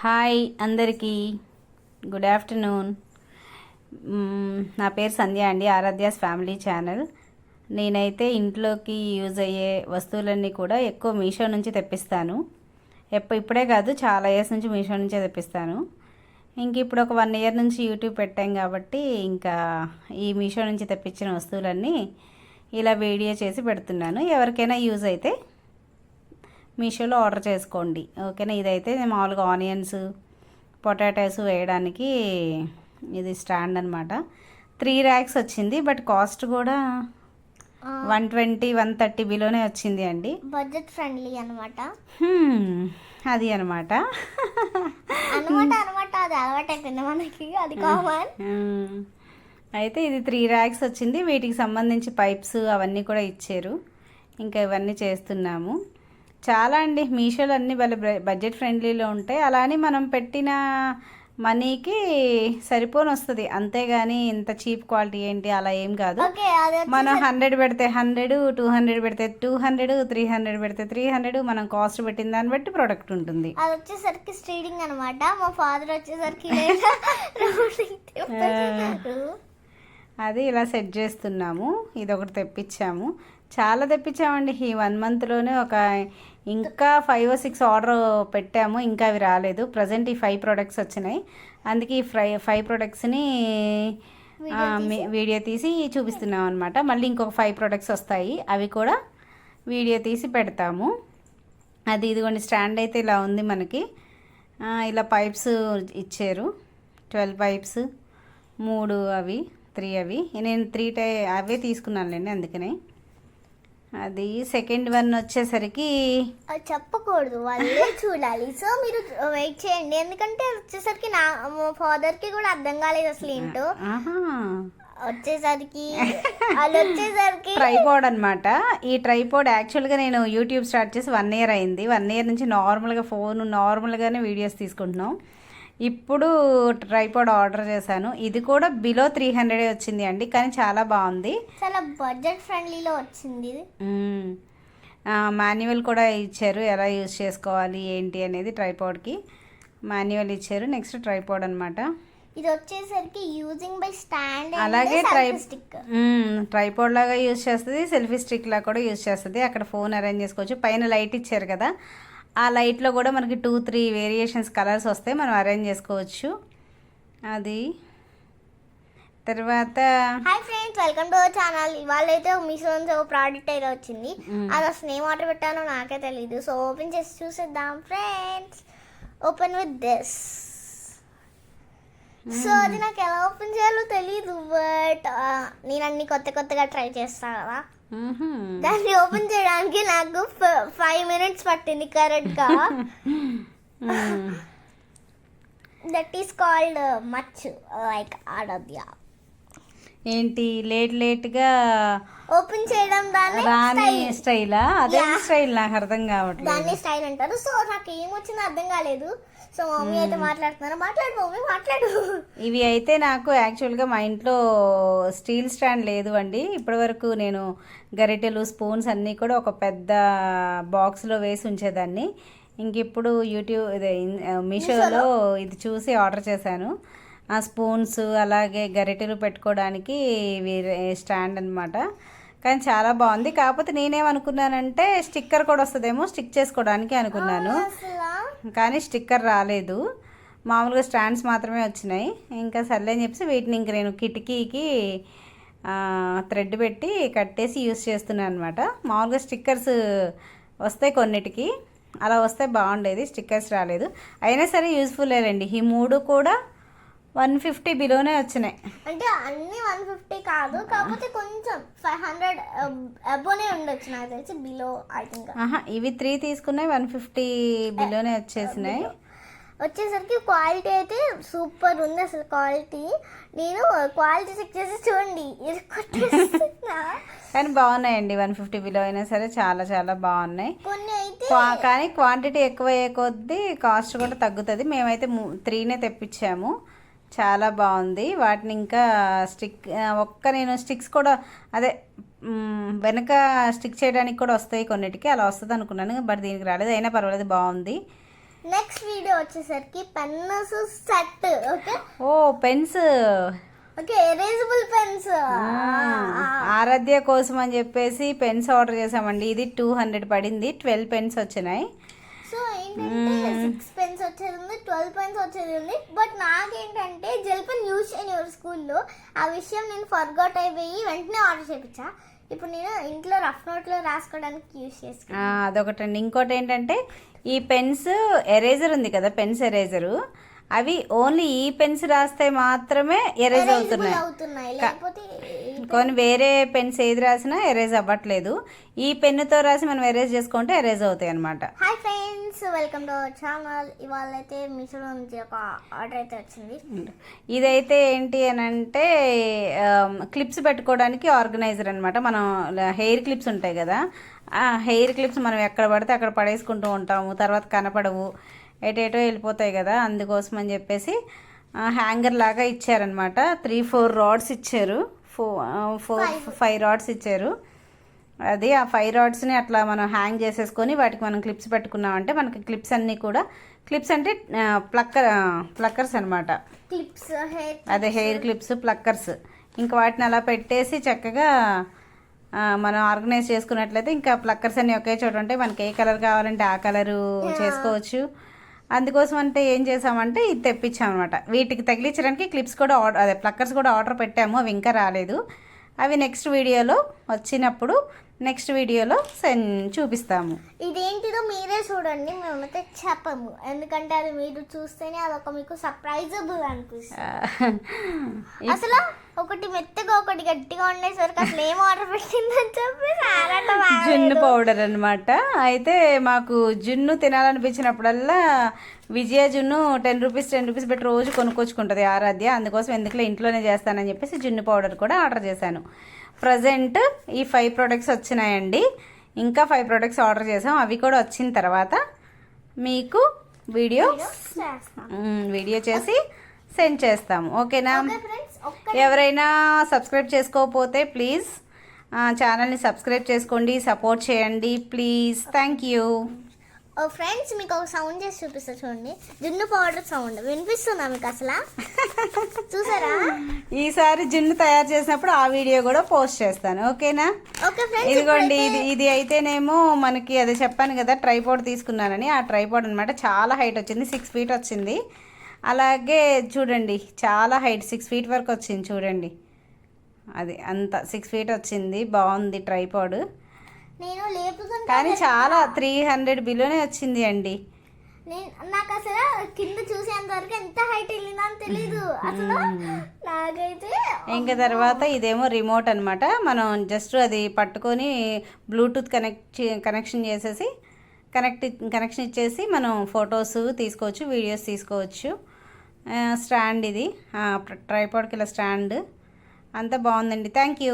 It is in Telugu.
హాయ్ అందరికీ గుడ్ ఆఫ్టర్నూన్. నా పేరు సంధ్య అండి, ఆరాధ్యాస్ ఫ్యామిలీ ఛానల్. నేనైతే ఇంట్లోకి యూజ్ అయ్యే వస్తువులన్నీ కూడా ఎక్కువ మీషో నుంచి తెప్పిస్తాను. ఇప్పుడే కాదు, చాలా ఇయర్స్ నుంచి మీషో నుంచే తెప్పిస్తాను. ఇంక ఇప్పుడు ఒక 1 ఇయర్ నుంచి యూట్యూబ్ పెట్టాం కాబట్టి ఇంకా ఈ మీషో నుంచి తెప్పించిన వస్తువులన్నీ ఇలా వీడియో చేసి పెడుతున్నాను. ఎవరికైనా యూజ్ అయితే మీషోలో ఆర్డర్ చేసుకోండి, ఓకేనా. ఇదైతే మామూలుగా ఆనియన్స్, పొటాటోస్ వేయడానికి ఇది స్టాండ్ అనమాట. 3 racks వచ్చింది, బట్ కాస్ట్ కూడా 120-130 బిలోనే వచ్చింది అండి. బడ్జెట్ ఫ్రెండ్లీ అనమాట. అది అనమాట అనమాట అది అలవాటైపోయింది మనకి, అది కామన్. అయితే ఇది 3 racks వచ్చింది. వీటికి సంబంధించి పైప్స్ అవన్నీ కూడా ఇచ్చారు. ఇంకా ఇవన్నీ చేస్తున్నాము. చాలా అండి, మీషోలో అన్నీ బడ్జెట్ ఫ్రెండ్లీలో ఉంటాయి. అలానే మనం పెట్టిన మనీకి సరిపోని వస్తుంది, అంతేగాని ఇంత చీప్ క్వాలిటీ ఏంటి అలా ఏం కాదు. మనం 100 పెడితే 100, 200 పెడితే 200, 300 పెడితే 300, మనం కాస్ట్ పెట్టిన దాన్ని బట్టి ప్రోడక్ట్ ఉంటుంది. అది వచ్చేసరికి స్టీడింగ్ అనమాట. మా ఫాదర్ వచ్చేసరికి అది ఇలా సెట్ చేస్తున్నాము. ఇది ఒకటి తెప్పించాము, చాలా తెప్పించామండి. ఈ 1 monthలోనే ఇంకా 5 or 6 ఆర్డర్ పెట్టాము, ఇంకా అవి రాలేదు. ప్రజెంట్ ఈ 5 products వచ్చినాయి. అందుకే ఈ 5 productsని వీడియో తీసి చూపిస్తున్నాం అనమాట. మళ్ళీ ఇంకొక 5 products వస్తాయి, అవి కూడా వీడియో తీసి పెడతాము. అది ఇదిగోండి, స్టాండ్ అయితే ఇలా ఉంది మనకి. ఇలా పైప్స్ ఇచ్చారు, 12 pipes, 3 అవి 3 అవి. నేను 3 అవే తీసుకున్నానులేండి, అందుకనే. అది సెకండ్ వన్ వచ్చేసరికి చెప్పకూడదు, వాళ్ళే చూడాలి. సో మీరు వెయిట్ చేయండి, ఎందుకంటే వచ్చేసరికి మా ఫాదర్కి కూడా అర్థం కాలేదు అసలు ఏంటో. వచ్చేసరికి ట్రైపోడ్ అనమాట. ఈ ట్రైపోడ్ యాక్చువల్గా నేను యూట్యూబ్ స్టార్ట్ చేసి 1 year అయింది. 1 year నుంచి నార్మల్గానే వీడియోస్ తీసుకుంటున్నాం. ఇప్పుడు ట్రైపాడ్ ఆర్డర్ చేశాను. ఇది కూడా బిలో 300 వచ్చింది అండి, కానీ చాలా బాగుంది, చాలా బడ్జెట్ ఫ్రెండ్లీలో వచ్చింది. మాన్యువల్ కూడా ఇచ్చారు, ఎలా యూజ్ చేసుకోవాలి ఏంటి అనేది. ట్రైపాడ్కి మాన్యువల్ ఇచ్చారు. నెక్స్ట్ ట్రైపాడ్ అనమాట. ఇది వచ్చేసరికి యూజింగ్ బై స్టాండ్, అలాగే ట్రైపాడ్ లాగా యూజ్ చేస్తుంది, సెల్ఫీ స్టిక్ లాగా కూడా యూజ్ చేస్తుంది. అక్కడ ఫోన్ అరేంజ్ చేసుకోవచ్చు. పైన లైట్ ఇచ్చారు కదా, ఆ లైట్లో కూడా మనకి 2-3 వేరియేషన్స్ కలర్స్ వస్తాయి, మనం అరేంజ్ చేసుకోవచ్చు. అది తర్వాత hi friends, welcome to our channel. ఇవాళ అయితే మీషో నుంచి ఒక ప్రోడక్ట్ అయితే వచ్చింది. అది అసలు ఏం ఆర్డర్ పెట్టానో నాకే తెలీదు. సో ఓపెన్ చేసి చూసేద్దాం friends. Open with this. So అది నాకు ఎలా ఓపెన్ చేయాలో తెలీదు, బట్ నేను అన్ని కొత్తగా ట్రై చేస్తాను కదా. దాన్ని ఓపెన్ చేయడానికి నాకు 5 minutes పట్టింది కరెక్ట్గా. That is called much like Aaradhya. ఏంటి లేట్గా ఓపెన్ చేయడం, దాని స్టైలా? అదే స్టైల్ నాకు అర్థం కావట్లేదు. దాన్ని స్టైల్ అంటారు. సో నాకు ఏమొచ్చిందో అర్థం కాలేదు. సో మమ్మీ అయితే మాట్లాడుతున్నారు, మాట్లాడు. ఇవి అయితే నాకు యాక్చువల్గా మా ఇంట్లో స్టీల్ స్టాండ్ లేదు అండి. ఇప్పటివరకు నేను గరిటెలు, స్పూన్స్ అన్నీ కూడా ఒక పెద్ద బాక్స్లో వేసి ఉంచేదాన్ని. ఇంక ఇప్పుడు మీషోలో ఇది చూసి ఆర్డర్ చేశాను. ఆ స్పూన్స్ అలాగే గరిటెలు పెట్టుకోవడానికి స్టాండ్ అనమాట. కానీ చాలా బాగుంది. కాకపోతే నేనేమనుకున్నానంటే స్టిక్కర్ కూడా వస్తుందేమో స్టిక్ చేసుకోవడానికి అనుకున్నాను, కానీ స్టిక్కర్ రాలేదు. మామూలుగా స్టాండ్స్ మాత్రమే వచ్చినాయి. ఇంకా సర్లే అని చెప్పి వీటిని ఇంక నేను కిటికీకి థ్రెడ్ పెట్టి కట్టేసి యూస్ చేస్తున్నాను అనమాట. మామూలుగా స్టిక్కర్స్ వస్తాయి కొన్నిటికి, అలా వస్తే బాగుండేది. స్టిక్కర్స్ రాలేదు, అయినా సరే యూజ్ఫుల్లేనండి. ఈ 3 కూడా 150 బిలోనే వచ్చినాయి. అంటే అన్ని 150 కాదు, కాకపోతే కొంచెం 500 అబోనే ఉండొచ్చు నాకు తెలిసి, బిలో ఐ థింక్. ఇవి 3 తీసుకున్నాయి, 150 బిలోనే వచ్చేసినాయి. వచ్చేసరికి క్వాలిటీ అయితే సూపర్ ఉంది అసలు. క్వాలిటీ నేను క్వాలిటీ చెక్ చేసి చూడండి, కానీ బాగున్నాయండి. 150 బిలో అయినా సరే చాలా చాలా బాగున్నాయి. కొన్ని అయితే కానీ క్వాంటిటీ ఎక్కువ అయ్యే కొద్దీ కాస్ట్ కూడా తగ్గుతుంది. మేమైతే 3 తెప్పించాము, చాలా బాగుంది. వాటిని ఇంకా నేను స్టిక్స్ కూడా అదే వెనక స్టిక్ చేయడానికి కూడా వస్తాయి కొన్నిటికి, అలా వస్తుంది అనుకున్నాను, బట్ దీనికి రాలేదు. అయినా పర్వాలేదు, బాగుంది. నెక్స్ట్ వీడియో వచ్చేసరికి పెన్స్ సెట్. ఓకే ఓ పెన్స్, ఓకే ఎరేజబుల్ పెన్స్. ఆరాధ్య కోసం అని చెప్పేసి పెన్స్ ఆర్డర్ చేసామండి. ఇది 200 పడింది, 12 పెన్స్ వచ్చినాయి. సో ఏంటంటే 6 పెన్స్ వచ్చేది ఉంది, 12 పెన్స్ వచ్చేది ఉంది. బట్ నాకేంటంటే జెల్ పెన్ యూజ్ చేయని స్కూల్లో ఆ విషయం నేను ఫర్గాట్ అయిపోయి వెంటనే ఆర్డర్ చేయించా. ఇప్పుడు నేను ఇంట్లో రఫ్ నోట్లో రాసుకోవడానికి యూజ్ చేసుకున్నాను. అదొకటండి. ఇంకోటి ఏంటంటే ఈ పెన్స్ ఎరేజర్ ఉంది కదా, పెన్స్ ఎరేజరు, అవి ఓన్లీ ఈ పెన్స్ రాస్తే మాత్రమే ఎరేజ్ అవుతున్నాయి, లేకపోతే కొన్ని వేరే పెన్స్ ఏది రాసినా ఎరేజ్ అవ్వట్లేదు. ఈ పెన్నుతో రాసి మనం ఎరేజ్ చేసుకుంటే ఎరేజ్ అవుతాయి అనమాట. Hi friends, welcome to our channel. ఇవాళ అయితే మీషో నుంచి ఒక ఆర్డర్ అయితే వచ్చింది. ఇదైతే ఏంటి అని అంటే క్లిప్స్ పెట్టుకోవడానికి ఆర్గనైజర్ అనమాట. మనం హెయిర్ క్లిప్స్ ఉంటాయి కదా, ఆ హెయిర్ క్లిప్స్ మనం ఎక్కడ పడితే అక్కడ పడేసుకుంటూ ఉంటాము, తర్వాత కనపడవు, ఎటేటో వెళ్ళిపోతాయి కదా. అందుకోసం అని చెప్పేసి హ్యాంగర్ లాగా ఇచ్చారనమాట. 3-4 రాడ్స్ ఇచ్చారు, 5 రాడ్స్ ఇచ్చారు. అది ఆ 5 రాడ్స్ని అట్లా మనం హ్యాంగ్ చేసేసుకొని వాటికి మనం క్లిప్స్ పెట్టుకున్నామంటే మనకి క్లిప్స్ అన్నీ కూడా, క్లిప్స్ అంటే ప్లక్కర్స్ అనమాట. క్లిప్స్ అదే హెయిర్ క్లిప్స్, ప్లక్కర్స్. ఇంకా వాటిని అలా పెట్టేసి చక్కగా మనం ఆర్గనైజ్ చేసుకున్నట్లయితే ఇంకా ప్లక్కర్స్ అన్నీ ఒకే చోట ఉంటాయి. మనకి ఏ కలర్ కావాలంటే ఆ కలరు చేసుకోవచ్చు. అందుకోసం అంటే ఏం చేసామంటే ఇది తెప్పించామన్నమాట. వీటికి తగిలించడానికి క్లిప్స్ కూడా అదే ప్లక్కర్స్ కూడా ఆర్డర్ పెట్టాము, అవి ఇంకా రాలేదు. అవి నెక్స్ట్ వీడియోలో వచ్చినప్పుడు నెక్స్ట్ వీడియోలో చూపిస్తాము. ఇదేంటిదో మీరే చూడండి, మేమైతే చెప్పము, ఎందుకంటే అది మీరు చూస్తేనే అదొక మీకు సర్ప్రైజబుల్ అనిపిస్తుంది. అసలు ఒకటి మెత్తగా ఒకటి గట్టిగా ఉండేసరికి అసలు ఏం ఆర్డర్ పెట్టిందని చెప్పి జున్ను పౌడర్ అనమాట. అయితే మాకు జున్ను తినాలనిపించినప్పుడల్లా విజయ జున్ను 10 రూపీస్ పెట్టి రోజు కొనుక్కొచ్చుకుంటుంది ఆరాధ్య. అందుకోసం ఎందుకులే ఇంట్లోనే చేస్తానని చెప్పేసి జున్ను పౌడర్ కూడా ఆర్డర్ చేశాను. ప్రజెంట్ ఈ 5 ప్రోడక్ట్స్ వచ్చినాయండి. ఇంకా 5 ప్రోడక్ట్స్ ఆర్డర్ చేసాం. అవి కూడా వచ్చిన తర్వాత మీకు వీడియో చేసి సెండ్ చేస్తాము. ఓకేనా? ఎవరైనా సబ్స్క్రైబ్ చేసుకోకపోతే ప్లీజ్ ఛానల్ని సబ్స్క్రైబ్ చేసుకోండి, సపోర్ట్ చేయండి ప్లీజ్. Thank you. ఫ్రెండ్స్, మీకు ఒక సౌండ్ చేసి చూపిస్తా చూడండి. జున్ను పౌడర్ సౌండ్ వినిపిస్తుందా మీకు అసలు? చూసారా? ఈసారి జున్ను తయారు చేసినప్పుడు ఆ వీడియో కూడా పోస్ట్ చేస్తాను. ఓకేనా? ఇదిగోండి, ఇది అయితేనేమో మనకి అదే చెప్పాను కదా ట్రైపాడ్ తీసుకున్నానని. ఆ ట్రైపాడ్ అనమాట చాలా హైట్ వచ్చింది, 6 feet వచ్చింది. అలాగే చూడండి చాలా హైట్ 6 feet వరకు వచ్చింది చూడండి. అది అంత 6 feet వచ్చింది. బాగుంది ట్రైపాడ్. నేను లేపుతుంటే కానీ చాలా 300 బిలోనే వచ్చింది అండి. నాకు అసలు కింద చూసేంత వరకు ఎంత హైట్ వెళ్ళిందని తెలీదు అసలు నాకైతే. ఇంకా తర్వాత ఇదేమో రిమోట్ అనమాట. మనం జస్ట్ అది పట్టుకొని బ్లూటూత్ కనెక్షన్ చేసేసి కనెక్షన్ ఇచ్చేసి మనం ఫొటోస్ తీసుకోవచ్చు, వీడియోస్ తీసుకోవచ్చు. స్టాండ్ ఇది ట్రైపాడ్కి ఇలా స్టాండ్. అంతా బాగుందండి. Thank you.